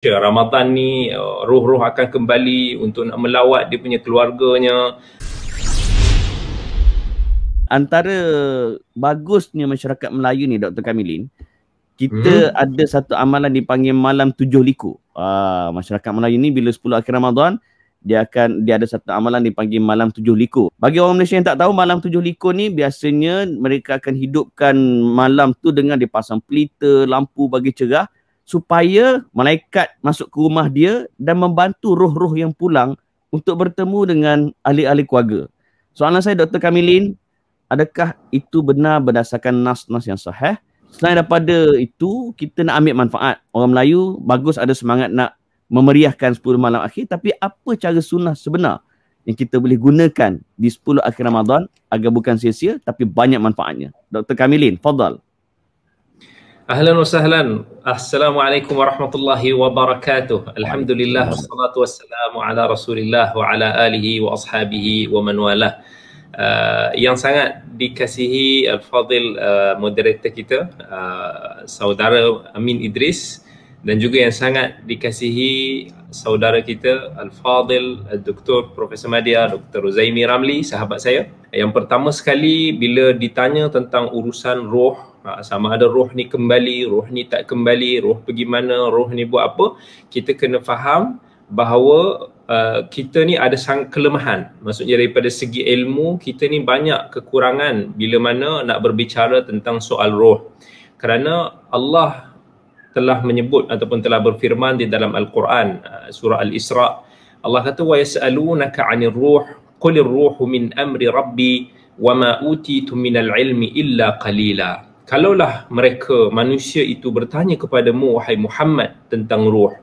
Ramadan ni roh-roh akan kembali untuk nak melawat dia punya keluarganya. Antara bagusnya masyarakat Melayu ni, Dr. Kamilin, kita ada satu amalan dipanggil malam 7 liku. Masyarakat Melayu ni bila 10 akhir Ramadan, dia ada satu amalan dipanggil malam 7 liku. Bagi orang Malaysia yang tak tahu, malam 7 liku ni biasanya mereka akan hidupkan malam tu dengan dipasang pelita, lampu bagi cerah, supaya malaikat masuk ke rumah dia dan membantu roh-roh yang pulang untuk bertemu dengan ahli-ahli keluarga. Soalan saya, Dr. Kamilin, adakah itu benar berdasarkan nas-nas yang sahih? Selain daripada itu, kita nak ambil manfaat. Orang Melayu bagus ada semangat nak memeriahkan 10 malam akhir, tapi apa cara sunnah sebenar yang kita boleh gunakan di 10 akhir Ramadan agar bukan sia-sia tapi banyak manfaatnya? Dr. Kamilin, fadal. Ahlan wa sahlan. Assalamualaikum warahmatullahi wabarakatuh. Alhamdulillah wassalatu wassalamu ala Rasulillah wa ala alihi wa ashabihi wa man walah. Yang sangat dikasihi Al-Fadil moderator kita, saudara Amin Idris, dan juga yang sangat dikasihi saudara kita Al-Fadil Dr. Profesor Madya, Dr. Uzaimi Ramli, sahabat saya. Yang pertama sekali, bila ditanya tentang urusan roh, sama ada roh ni kembali, roh ni tak kembali, roh pergi mana, roh ni buat apa, kita kena faham bahawa kita ni ada sangat kelemahan. Maksudnya daripada segi ilmu, kita ni banyak kekurangan bila mana nak berbicara tentang soal roh. Kerana Allah telah menyebut ataupun telah berfirman di dalam Al-Quran, surah Al-Isra', Allah kata, وَيَسْأَلُونَكَ عَنِ الرُّوحِ قُلِ الرُّوحُ مِنْ أَمْرِ رَبِّي وَمَا أُوتِيتُم مِنَ الْعِلْمِ إِلَّا قَلِيلًا. Kalaulah mereka, manusia itu bertanya kepadamu, wahai Muhammad, tentang ruh.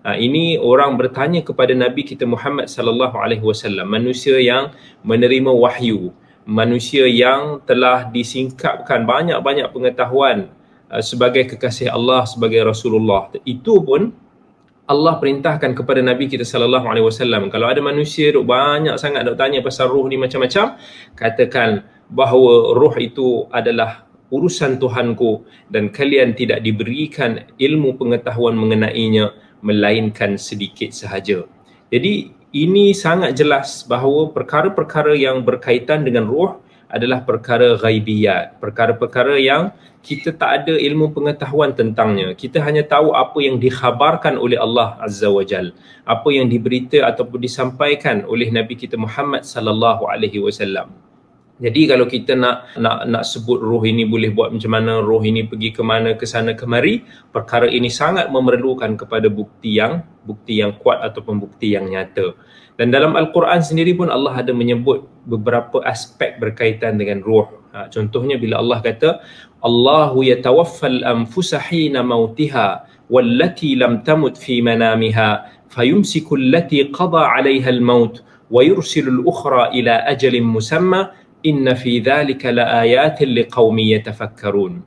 Ini orang bertanya kepada Nabi kita Muhammad sallallahu alaihi wasallam, manusia yang menerima wahyu, manusia yang telah disingkapkan banyak-banyak pengetahuan sebagai kekasih Allah, sebagai Rasulullah. Itu pun Allah perintahkan kepada Nabi kita sallallahu alaihi wasallam, kalau ada manusia duk banyak sangat duk tanya pasal ruh ni macam-macam, katakan bahawa ruh itu adalah urusan Tuhanku dan kalian tidak diberikan ilmu pengetahuan mengenainya melainkan sedikit sahaja. Jadi ini sangat jelas bahawa perkara-perkara yang berkaitan dengan ruh adalah perkara ghaibiyat, perkara-perkara yang kita tak ada ilmu pengetahuan tentangnya. Kita hanya tahu apa yang dikhabarkan oleh Allah Azza wa Jal, apa yang diberita ataupun disampaikan oleh Nabi kita Muhammad sallallahu alaihi wasallam. Jadi kalau kita nak sebut roh ini boleh buat macam mana, roh ini pergi ke mana, ke sana kemari, perkara ini sangat memerlukan kepada bukti yang kuat ataupun bukti yang nyata. Dan dalam Al-Quran sendiri pun Allah ada menyebut beberapa aspek berkaitan dengan roh. Contohnya bila Allah kata, Allahu yatawaffal anfusa hina mautiha wallati lam tamut fi manamiha fayumsiku allati qada 'alayha al-maut wa yursilu al-ukhra ila ajalin musamma inna fi dhalika laayatin liqaumin yatafakkarun.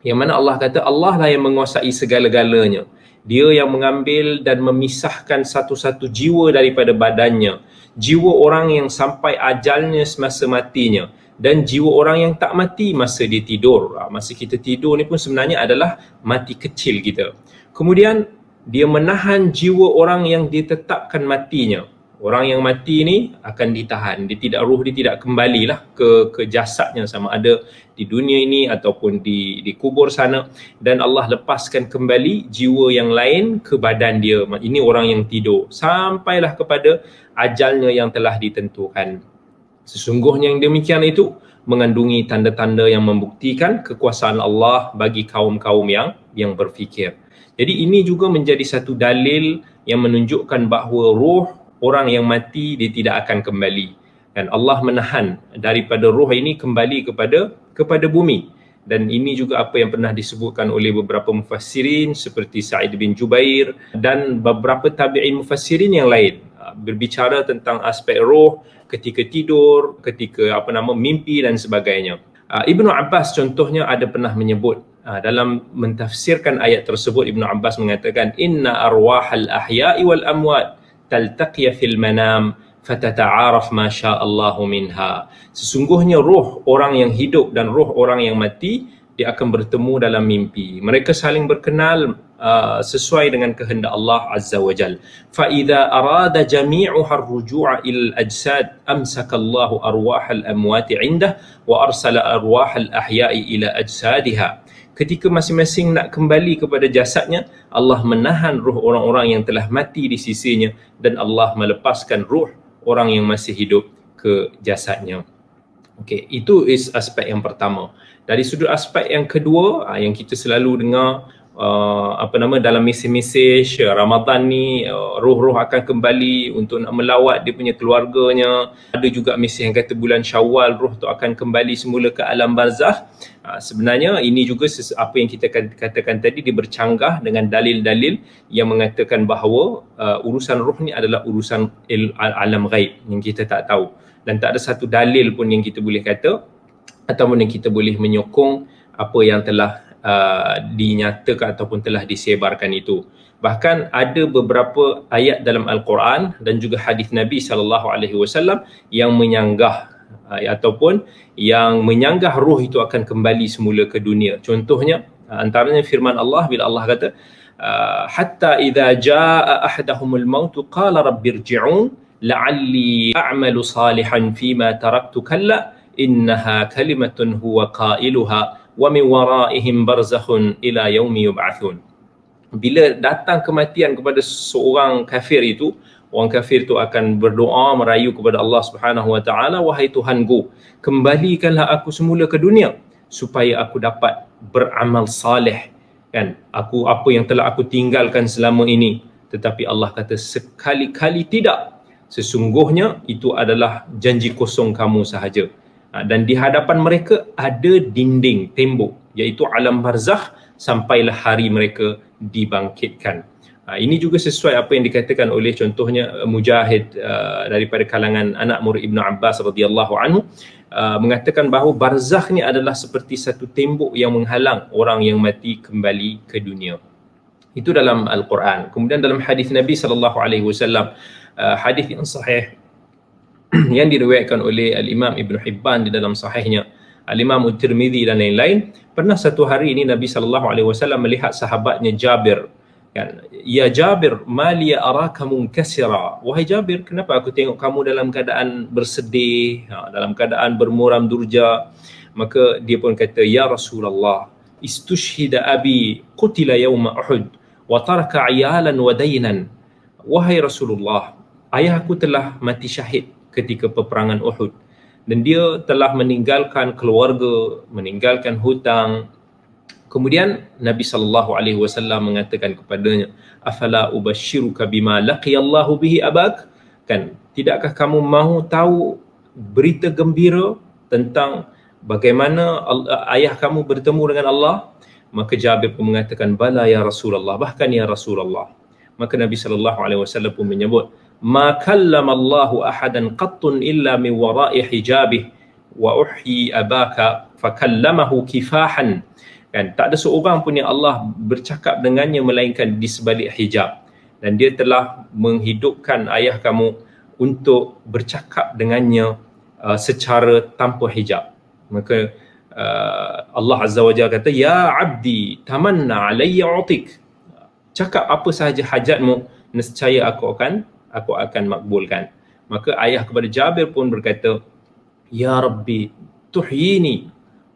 Yang mana Allah kata Allah lah yang menguasai segala-galanya. Dia yang mengambil dan memisahkan satu-satu jiwa daripada badannya. Jiwa orang yang sampai ajalnya semasa matinya dan jiwa orang yang tak mati masa dia tidur. Masa kita tidur ni pun sebenarnya adalah mati kecil kita. Kemudian dia menahan jiwa orang yang ditetapkan matinya. Orang yang mati ni akan ditahan, ruh dia tidak kembalilah ke jasadnya, sama ada di dunia ini ataupun di kubur sana, dan Allah lepaskan kembali jiwa yang lain ke badan dia. Ini orang yang tidur sampailah kepada ajalnya yang telah ditentukan. Sesungguhnya yang demikian itu mengandungi tanda-tanda yang membuktikan kekuasaan Allah bagi kaum-kaum yang berfikir. Jadi ini juga menjadi satu dalil yang menunjukkan bahawa roh orang yang mati dia tidak akan kembali, dan Allah menahan daripada roh ini kembali kepada bumi. Dan ini juga apa yang pernah disebutkan oleh beberapa mufassirin seperti Sa'id bin Jubair dan beberapa tabi'in mufassirin yang lain, berbicara tentang aspek roh ketika tidur, ketika mimpi dan sebagainya. Ibnu Abbas contohnya ada pernah menyebut, dalam mentafsirkan ayat tersebut, Ibnu Abbas mengatakan, inna arwahal ahya'i wal amwat taltaqiya fil manam fatata'araf ma sya'allahu minha. Sesungguhnya roh orang yang hidup dan roh orang yang mati dia akan bertemu dalam mimpi. Mereka saling berkenal sesuai dengan kehendak Allah Azza wa Jal. Fa idza arada jami'uha ar-ruju'a ila al-ajsad amsaka Allahu arwahal amwati 'indah wa arsala arwahal ahya'i ila ajsadiha. Ketika masing-masing nak kembali kepada jasadnya, Allah menahan ruh orang-orang yang telah mati di sisinya dan Allah melepaskan ruh orang yang masih hidup ke jasadnya. Okey, itu is aspek yang pertama. Dari sudut aspek yang kedua, yang kita selalu dengar dalam mesej-mesej Ramadan ni, roh-roh akan kembali untuk nak melawat dia punya keluarganya. Ada juga mesej yang kata bulan Syawal roh tu akan kembali semula ke alam barzakh. Sebenarnya ini juga apa yang kita katakan tadi, dia bercanggah dengan dalil-dalil yang mengatakan bahawa urusan roh ni adalah urusan alam ghaib yang kita tak tahu, dan tak ada satu dalil pun yang kita boleh kata ataupun yang kita boleh menyokong apa yang telah dinyatakan ataupun telah disebarkan itu. Bahkan ada beberapa ayat dalam Al-Quran dan juga hadis Nabi SAW yang menyanggah ataupun yang menyanggah ruh itu akan kembali semula ke dunia. Contohnya antaranya firman Allah bila Allah kata hatta idza jaa ahadahumul maut qala rabbirji'un la'alli a'malu salihan fima taraktu kalla innaha kalimatun huwa qailuha wa min waraihim barzakhun ila yaumi yub'atsun. Bila datang kematian kepada seorang kafir itu, orang kafir itu akan berdoa merayu kepada Allah Subhanahu wa taala, wahai Tuhanku, kembalikanlah aku semula ke dunia supaya aku dapat beramal saleh, kan? Apa yang telah aku tinggalkan selama ini. Tetapi Allah kata sekali-kali tidak. Sesungguhnya itu adalah janji kosong kamu sahaja. Dan di hadapan mereka ada dinding, tembok, iaitu alam barzakh sampailah hari mereka dibangkitkan. Ini juga sesuai apa yang dikatakan oleh contohnya Mujahid daripada kalangan anak murid Ibn Abbas radhiyallahu anhu, mengatakan bahawa barzakh ni adalah seperti satu tembok yang menghalang orang yang mati kembali ke dunia. Itu dalam Al-Quran. Kemudian dalam hadis Nabi SAW, hadis yang sahih yang diriwayatkan oleh Al-Imam Ibn Hibban di dalam sahihnya, Al-Imam At-Tirmidzi dan lain-lain, pernah satu hari ini Nabi SAW melihat sahabatnya Jabir, kan? Ya Jabir, ma li araka munkasira. Wahai Jabir, kenapa aku tengok kamu dalam keadaan bersedih, dalam keadaan bermuram durja? Maka dia pun kata, ya Rasulullah, istushhida abi qutila yawma Uhud wa taraka ayalan wa daynan. Wahai Rasulullah, ayahku telah mati syahid ketika peperangan Uhud dan dia telah meninggalkan keluarga, meninggalkan hutang. Kemudian Nabi SAW mengatakan kepadanya, afala ubashiruka bima laqiyallahu bihi abak, kan, tidakkah kamu mahu tahu berita gembira tentang bagaimana ayah kamu bertemu dengan Allah? Maka Jabir pun mengatakan, bala ya Rasulullah, bahkan ya Rasulullah. Maka Nabi SAW pun menyebut, ma kallama Allahu ahadan qattun illa min wara'i hijabih wa uhyi abaka fakallamahu kifahan. Kan, tak ada seorang pun yang Allah bercakap dengannya melainkan di sebalik hijab, dan dia telah menghidupkan ayah kamu untuk bercakap dengannya secara tanpa hijab. Maka Allah Azza wa Jalla kata, ya abdi tamanna alayya utik, cakap apa sahaja hajatmu, nescaya aku akan makbulkan. Maka ayah kepada Jabir pun berkata, ya Rabbi tuhyini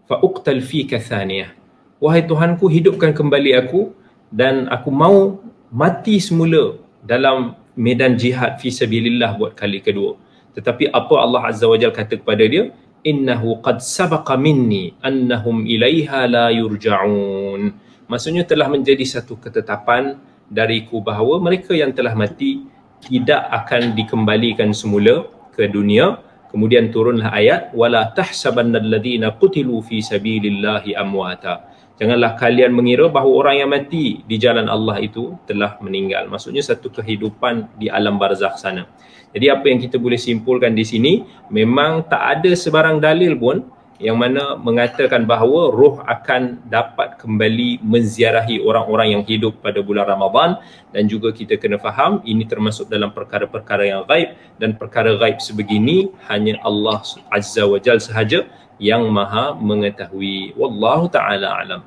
fa uqtal fika thaniyah. Wahai Tuhanku, hidupkan kembali aku dan aku mau mati semula dalam medan jihad fi sabilillah buat kali kedua. Tetapi apa Allah Azza wa Jalla kata kepada dia? Innahu qad sabaqa minni annahum ilaiha la yurja'un. Maksudnya telah menjadi satu ketetapan dariku bahawa mereka yang telah mati tidak akan dikembalikan semula ke dunia. Kemudian turunlah ayat, wala tahsabannal ladzina qutilu fi sabilillahi amwata. Janganlah kalian mengira bahawa orang yang mati di jalan Allah itu telah meninggal. Maksudnya satu kehidupan di alam barzakh sana. Jadi apa yang kita boleh simpulkan di sini, memang tak ada sebarang dalil pun yang mana mengatakan bahawa roh akan dapat kembali menziarahi orang-orang yang hidup pada bulan Ramadan. Dan juga kita kena faham ini termasuk dalam perkara-perkara yang gaib, dan perkara gaib sebegini hanya Allah Azza wa Jalla sahaja yang maha mengetahui. Wallahu ta'ala alam.